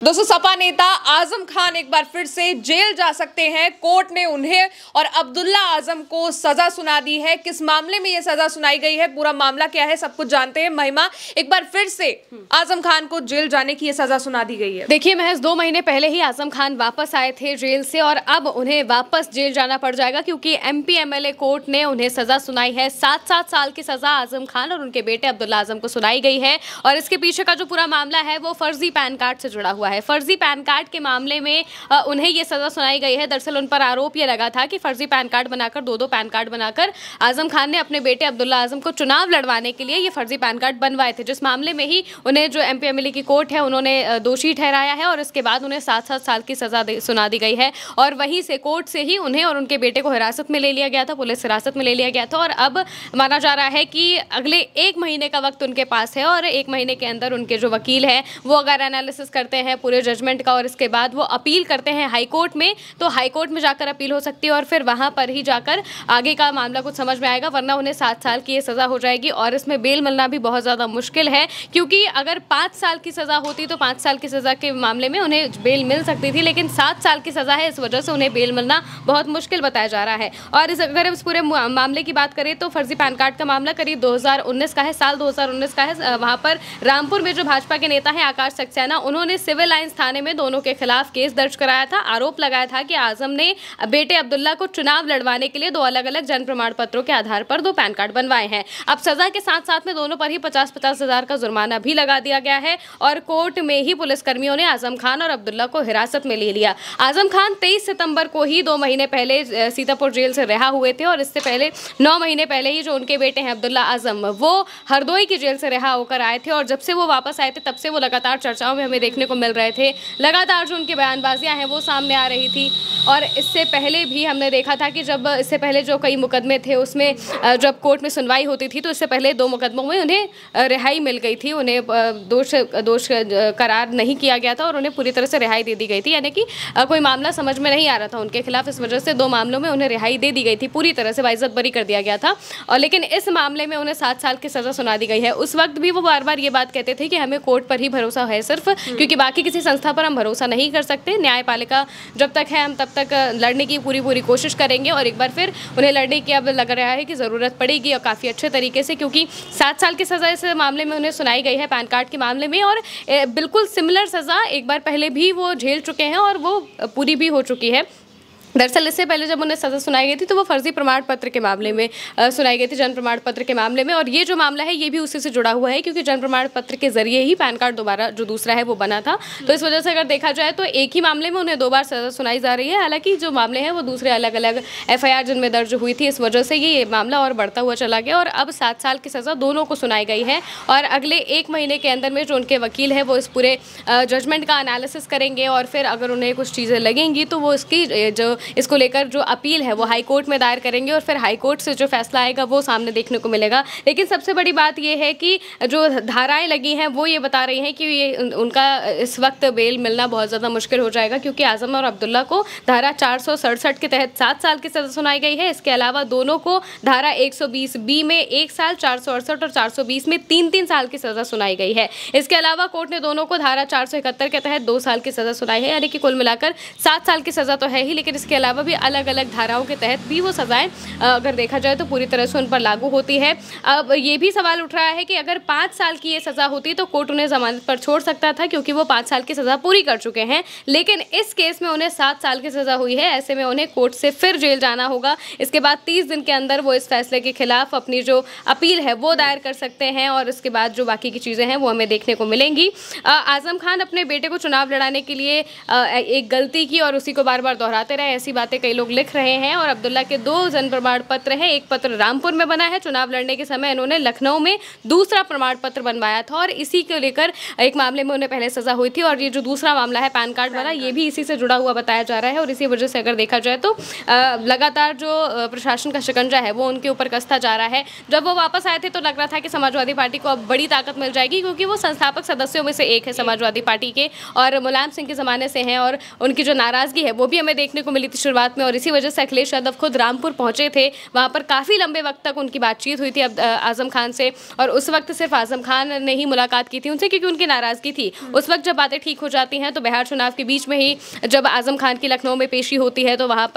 दोस्तों, सपा नेता आजम खान एक बार फिर से जेल जा सकते हैं। कोर्ट ने उन्हें और अब्दुल्ला आजम को सजा सुना दी है। किस मामले में यह सजा सुनाई गई है, पूरा मामला क्या है, सब कुछ जानते हैं। महिमा, एक बार फिर से आजम खान को जेल जाने की यह सजा सुना दी गई है। देखिए, महज 2 महीने पहले ही आजम खान वापस आए थे जेल से और अब उन्हें वापस जेल जाना पड़ जाएगा क्योंकि एमपी एमएलए कोर्ट ने उन्हें सजा सुनाई है। 7-7 साल की सजा आजम खान और उनके बेटे अब्दुल्ला आजम को सुनाई गई है और इसके पीछे का जो पूरा मामला है वो फर्जी पैन कार्ड से जुड़ा हुआ है। फर्जी पैन कार्ड के मामले में उन्हें ये सजा सुनाई गई है। दरअसल उन पर आरोप ये लगा था कि फर्जी पैन कार्ड बनाकर, 2-2 पैन कार्ड बनाकर आजम खान ने अपने बेटे अब्दुल्ला आजम को चुनाव लड़वाने के लिए ये फर्जी पैन कार्ड बनवाए थे, जिस मामले में ही उन्हें जो एमपी एमएलए की कोर्ट है उन्होंने दोषी ठहराया है और इसके बाद उन्हें 7-7 साल की सजा सुना दी गई है। और वहीं से कोर्ट से ही उन्हें और उनके बेटे को हिरासत में ले लिया गया था, पुलिस हिरासत में ले लिया गया था और अब माना जा रहा है कि अगले 1 महीने का वक्त उनके पास है और 1 महीने के अंदर उनके जो वकील हैं वो अगर एनालिसिस करते हैं पूरे जजमेंट का और इसके बाद वो अपील करते हैं हाई कोर्ट में, तो हाई कोर्ट में जाकर अपील हो सकती है और फिर वहां पर ही जाकर आगे का मामला कुछ समझ में आएगा, वरना उन्हें 7 साल की ये सजा हो जाएगी और इसमें बेल मिलना भी बहुत ज़्यादा मुश्किल है क्योंकि अगर 5 साल की सजा होती तो 5 साल की सजा के मामले में उन्हें बेल मिल सकती थी, लेकिन 7 साल की सजा है, इस वजह से उन्हें बेल मिलना बहुत मुश्किल बताया जा रहा है। और अगर इस पूरे मामले की बात करें तो फर्जी पैन कार्ड का मामला करीब 2019 का है, साल 2019 का है। वहां पर रामपुर में जो भाजपा के नेता हैं आकाश सक्सेना, उन्होंने सिविल लाइंस थाने में दोनों के खिलाफ केस दर्ज कराया था। आरोप लगाया था कि आजम ने बेटे अब्दुल्ला को चुनाव लड़वाने के लिए 2 अलग-अलग जन प्रमाण पत्रों के आधार पर 2 पैन कार्ड बनवाए हैं। अब सजा के साथ साथ में दोनों पर ही 50-50 हज़ार का जुर्माना भी लगा दिया गया है और कोर्ट में ही पुलिसकर्मियों ने आजम खान और अब्दुल्ला को हिरासत में ले लिया। आजम खान 23 सितंबर को ही 2 महीने पहले सीतापुर जेल से रिहा हुए थे और इससे पहले 9 महीने पहले ही जो उनके बेटे हैं अब्दुल्ला आजम, वो हरदोई की जेल से रिहा होकर आए थे और जब से वो वापस आए थे तब से वो लगातार चर्चाओं में हमें देखने को मिल रहे थे। लगातार जो उनकी बयानबाजियां हैं वो सामने आ रही थी और इससे पहले भी हमने देखा था कि जब इससे पहले जो कई मुकदमे थे उसमें जब कोर्ट में सुनवाई होती थी तो इससे पहले 2 मुकदमों में उन्हें रिहाई मिल गई थी, उन्हें दोष करार नहीं किया गया था और उन्हें पूरी तरह से रिहाई दे दी गई थी, यानी कि कोई मामला समझ में नहीं आ रहा था उनके खिलाफ, इस वजह से 2 मामलों में उन्हें रिहाई दे दी गई थी, पूरी तरह से बाइज्जत बरी कर दिया गया था। और लेकिन इस मामले में उन्हें 7 साल की सजा सुना दी गई है। उस वक्त भी वो बार बार ये बात कहते थे कि हमें कोर्ट पर ही भरोसा है सिर्फ, क्योंकि बाकी किसी संस्था पर हम भरोसा नहीं कर सकते। न्यायपालिका जब तक है हम तब तक लड़ने की पूरी कोशिश करेंगे और एक बार फिर उन्हें लड़ने की अब लग रहा है कि ज़रूरत पड़ेगी और काफ़ी अच्छे तरीके से, क्योंकि 7 साल की सज़ा इस मामले में उन्हें सुनाई गई है पैन कार्ड के मामले में और बिल्कुल सिमिलर सज़ा एक बार पहले भी वो झेल चुके हैं और वो पूरी भी हो चुकी है। दरअसल इससे पहले जब उन्हें सज़ा सुनाई गई थी तो वो फर्जी प्रमाण पत्र के मामले में सुनाई गई थी, जन प्रमाण पत्र के मामले में, और ये जो मामला है ये भी उसी से जुड़ा हुआ है क्योंकि जन प्रमाण पत्र के जरिए ही पैन कार्ड दोबारा जो दूसरा है वो बना था। तो इस वजह से अगर देखा जाए तो एक ही मामले में उन्हें 2 बार सज़ा सुनाई जा रही है, हालांकि जो मामले हैं वो दूसरे अलग अलग FIR जिनमें दर्ज हुई थी, इस वजह से ये मामला और बढ़ता हुआ चला गया और अब 7 साल की सज़ा दोनों को सुनाई गई है और अगले 1 महीने के अंदर में जो उनके वकील हैं वो इस पूरे जजमेंट का एनालिसिस करेंगे और फिर अगर उन्हें कुछ चीज़ें लगेंगी तो वो इसको लेकर जो अपील है वो हाई कोर्ट में दायर करेंगे और फिर हाई कोर्ट से जो फैसला आएगा वो सामने देखने को मिलेगा। लेकिन सबसे बड़ी बात ये है कि जो धाराएं लगी हैं वो ये बता रही हैं कि ये उनका इस वक्त बेल मिलना बहुत ज़्यादा मुश्किल हो जाएगा क्योंकि आजम और अब्दुल्ला को धारा 467 के तहत 7 साल की सज़ा सुनाई गई है। इसके अलावा दोनों को धारा 120B में 1 साल, 468 और 420 में 3-3 साल की सज़ा सुनाई गई है। इसके अलावा कोर्ट ने दोनों को धारा 471 के तहत 2 साल की सज़ा सुनाई है, यानी कि कुल मिलाकर 7 साल की सज़ा तो है ही, लेकिन इसके अलावा भी अलग अलग धाराओं के तहत भी वो सजाएं अगर देखा जाए तो पूरी तरह से उन पर लागू होती है। अब ये भी सवाल उठ रहा है कि अगर 5 साल की ये सज़ा होती तो कोर्ट उन्हें जमानत पर छोड़ सकता था क्योंकि वो 5 साल की सज़ा पूरी कर चुके हैं, लेकिन इस केस में उन्हें 7 साल की सज़ा हुई है। ऐसे में उन्हें कोर्ट से फिर जेल जाना होगा। इसके बाद 30 दिन के अंदर वो इस फैसले के खिलाफ अपनी जो अपील है वो दायर कर सकते हैं और इसके बाद जो बाकी की चीज़ें हैं वो हमें देखने को मिलेंगी। आजम खान अपने बेटे को चुनाव लड़ाने के लिए एक गलती की और उसी को बार बार दोहराते रहे, ऐसी बातें कई लोग लिख रहे हैं और अब्दुल्ला के 2 जन प्रमाण पत्र हैं। एक पत्र रामपुर में बना है, चुनाव लड़ने के समय इन्होंने लखनऊ में दूसरा प्रमाण पत्र बनवाया था और इसी को लेकर एक मामले में उन्हें पहले सजा हुई थी और ये जो दूसरा मामला है पैन कार्ड वाला ये भी इसी से जुड़ा हुआ बताया जा रहा है और इसी वजह से अगर देखा जाए तो लगातार जो प्रशासन का शिकंजा है वो उनके ऊपर कसता जा रहा है। जब वो वापस आए थे तो लग रहा था कि समाजवादी पार्टी को अब बड़ी ताकत मिल जाएगी क्योंकि वो संस्थापक सदस्यों में से एक है समाजवादी पार्टी के और मुलायम सिंह के ज़माने से हैं और उनकी जो नाराज़गी है वो भी हमें देखने को मिली बोली थी शुरुआत में, और इसी वजह से अखिलेश यादव खुद रामपुर पहुंचे थे। वहाँ पर काफ़ी लंबे वक्त तक उनकी बातचीत हुई थी आजम खान से, और उस वक्त सिर्फ आजम खान ने ही मुलाकात की थी उनसे, क्योंकि उनकी नाराज़गी थी। उस वक्त जब बातें ठीक हो जाती हैं तो बिहार चुनाव के बीच में ही जब आजम खान की लखनऊ में पेशी होती है तो वहाँ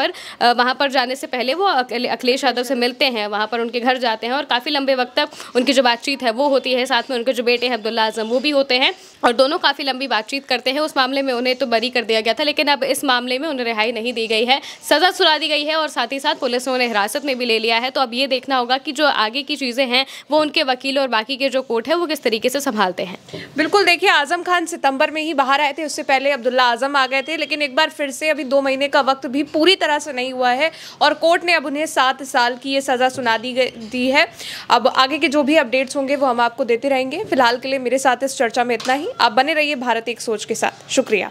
पर जाने से पहले वो अखिलेश यादव से मिलते हैं, वहाँ पर उनके घर जाते हैं और काफ़ी लंबे वक्त तक उनकी जो बातचीत है वो होती है। साथ में उनके जो बेटे हैं अब्दुल्ला आजम वो भी होते हैं और दोनों काफ़ी लंबी बातचीत करते हैं। उस मामले में उन्हें तो बरी कर दिया गया था, लेकिन अब इस मामले में उन्हें रिहाई नहीं दी गई है, सज़ा सुना दी गई है और साथ ही साथ पुलिस ने उन्हें हिरासत में भी ले लिया है। तो अब ये देखना होगा कि जो आगे की चीज़ें हैं वो उनके वकील और बाकी के जो कोर्ट है वो किस तरीके से संभालते हैं। बिल्कुल, देखिए आजम खान सितंबर में ही बाहर आए थे, उससे पहले अब्दुल्ला आजम आ गए थे, लेकिन एक बार फिर से अभी 2 महीने का वक्त भी पूरी तरह से नहीं हुआ है और कोर्ट ने अब उन्हें 7 साल की ये सज़ा सुना दी है। अब आगे के जो भी अपडेट्स होंगे वो हम आपको देते रहेंगे। फिलहाल के लिए मेरे साथ इस चर्चा में इतना ही। आप बने रहिए भारत एक सोच के साथ। शुक्रिया।